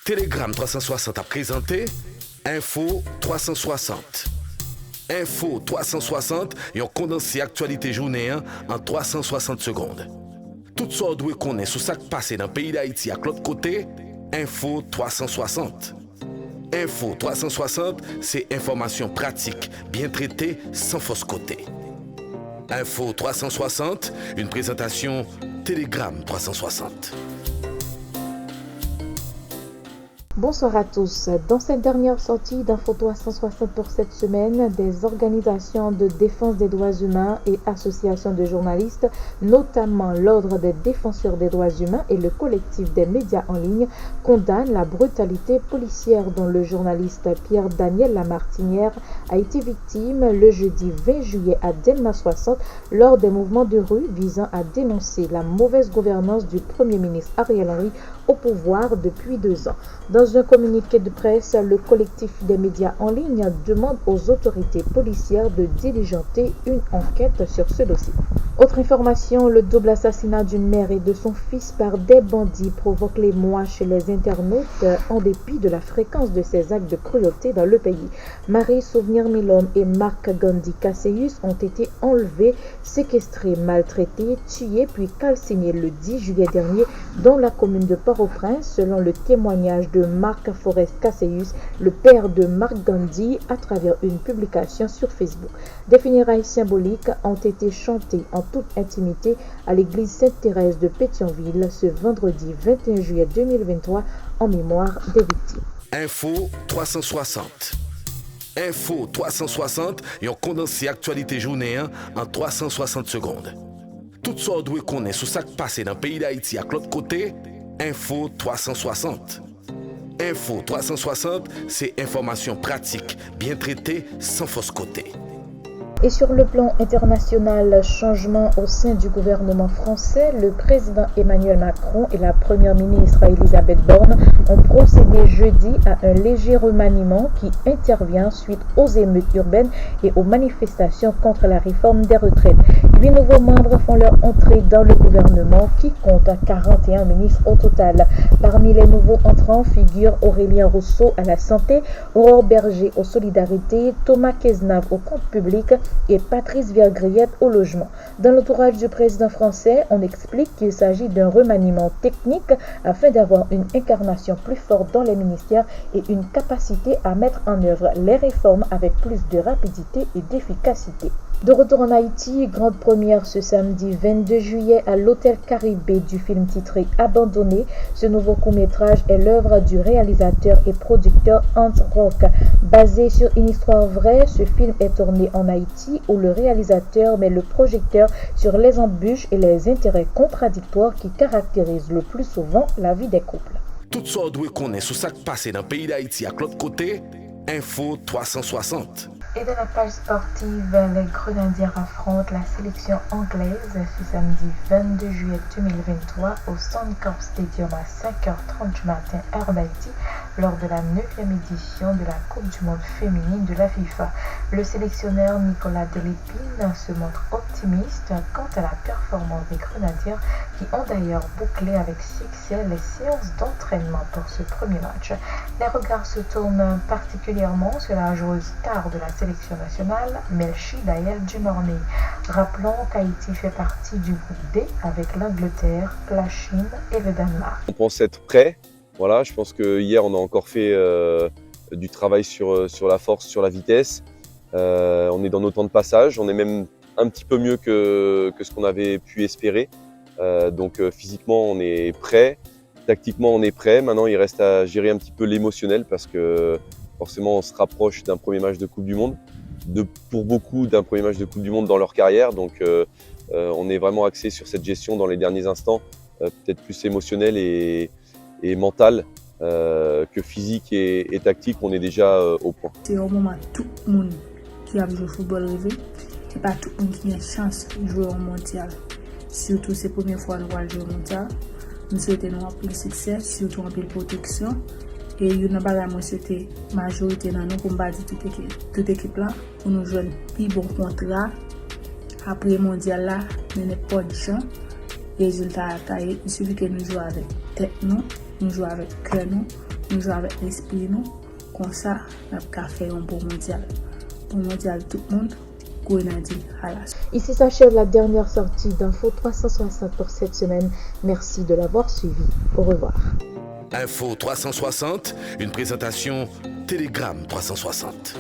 Telegram 360 a présenté Info 360. Info 360 et on condensé actualité journée en 360 secondes. Tout ça doit connaître sur ce qui passe dans le pays d'Haïti à l'autre côté, Info 360. Info 360, c'est information pratique, bien traitée, sans fausse côté. Info 360, une présentation Telegram 360. Bonsoir à tous. Dans cette dernière sortie d'Info 360 pour cette semaine, des organisations de défense des droits humains et associations de journalistes, notamment l'Ordre des défenseurs des droits humains et le collectif des médias en ligne, condamnent la brutalité policière dont le journaliste Pierre-Daniel Lamartinière a été victime le jeudi 20 juillet à Delma 60 lors des mouvements de rue visant à dénoncer la mauvaise gouvernance du Premier ministre Ariel Henry au pouvoir depuis 2 ans. Dans un communiqué de presse, le collectif des médias en ligne demande aux autorités policières de diligenter une enquête sur ce dossier. Autre information, le double assassinat d'une mère et de son fils par des bandits provoque l'émoi chez les internautes en dépit de la fréquence de ces actes de cruauté dans le pays. Marie Souvenir Milhomme et Marc Gandhi Casseus ont été enlevés, séquestrés, maltraités, tués puis calcinés le 10 juillet dernier dans la commune de Port-au-Prince, selon le témoignage de Marc Forest Casseus, le père de Marc Gandhi, à travers une publication sur Facebook. Des funérailles symboliques ont été chantées en toute intimité à l'église Sainte-Thérèse de Pétionville ce vendredi 21 juillet 2023 en mémoire des victimes. Info 360. Info 360 et on condensé actualité journée en 360 secondes. Tout ça doit connaître sur ce qui passe dans le pays d'Haïti à l'autre côté, Info 360. Info 360, c'est information pratique, bien traitée, sans fausse côté. Et sur le plan international, changement au sein du gouvernement français, le président Emmanuel Macron et la première ministre Elisabeth Borne ont procédé jeudi à un léger remaniement qui intervient suite aux émeutes urbaines et aux manifestations contre la réforme des retraites. 8 nouveaux membres font leur entrée dans le gouvernement qui compte 41 ministres au total. Parmi les nouveaux entrants figurent Aurélien Rousseau à la santé, Aurore Berger aux solidarités, Thomas Cazenave au compte public et Patrice Vergriette au logement. Dans l'entourage du président français, on explique qu'il s'agit d'un remaniement technique afin d'avoir une incarnation plus forte dans les ministères et une capacité à mettre en œuvre les réformes avec plus de rapidité et d'efficacité. De retour en Haïti, grande première ce samedi 22 juillet à l'Hôtel Caribé du film titré Abandonné. Ce nouveau court-métrage est l'œuvre du réalisateur et producteur Hans Rock. Basé sur une histoire vraie, ce film est tourné en Haïti où le réalisateur met le projecteur sur les embûches et les intérêts contradictoires qui caractérisent le plus souvent la vie des couples. Tout ça doit connaître sur ce qui passe dans le pays d'Haïti à l'autre côté, Info 360. Et de la page sportive, les Grenadiers affrontent la sélection anglaise ce samedi 22 juillet 2023 au Suncorp Stadium à 5h30 du matin heure d'Haïti lors de la 9e édition de la Coupe du Monde féminine de la FIFA. Le sélectionneur Nicolas Delépine se montre optimiste quant à la performance des Grenadiers qui ont d'ailleurs bouclé avec succès les séances d'entraînement pour ce premier match. Les regards se tournent particulièrement sur la joueuse star de la sélection nationale, Melchi Daël Dumornay. Rappelons qu'Haïti fait partie du groupe D avec l'Angleterre, la Chine et le Danemark. On pense être prêt. Voilà, je pense que hier on a encore fait du travail sur la force, sur la vitesse. On est dans nos temps de passage, on est même un petit peu mieux que ce qu'on avait pu espérer. Donc physiquement on est prêt, tactiquement on est prêt. Maintenant il reste à gérer un petit peu l'émotionnel parce que forcément, on se rapproche d'un premier match de Coupe du Monde, pour beaucoup d'un premier match de Coupe du Monde dans leur carrière. Donc, on est vraiment axé sur cette gestion dans les derniers instants, peut-être plus émotionnelle et mentale que physique et tactique. On est déjà au point. C'est au moment tout le monde qui a joué au football rêvé et pas tout le monde qui a une chance de jouer au mondial. Surtout, c'est la première fois que nous allons jouer au mondial. Nous souhaitons un peu de succès, surtout un peu de protection. Et il y a une majorité dans nous pour bâtir toute équipe là pour nous jouer un bon contrat. Après le mondial là, nous n'avons pas de chance. Les résultats à tailler, il suffit que nous jouions avec tête, nous jouons avec cœur, nous jouons avec l'esprit, nous. Comme ça, nous avons fait un bon mondial. Bon mondial, tout le monde. Ici s'achève la dernière sortie d'Info 360 pour cette semaine. Merci de l'avoir suivi. Au revoir. Info 360, une présentation Telegram 360.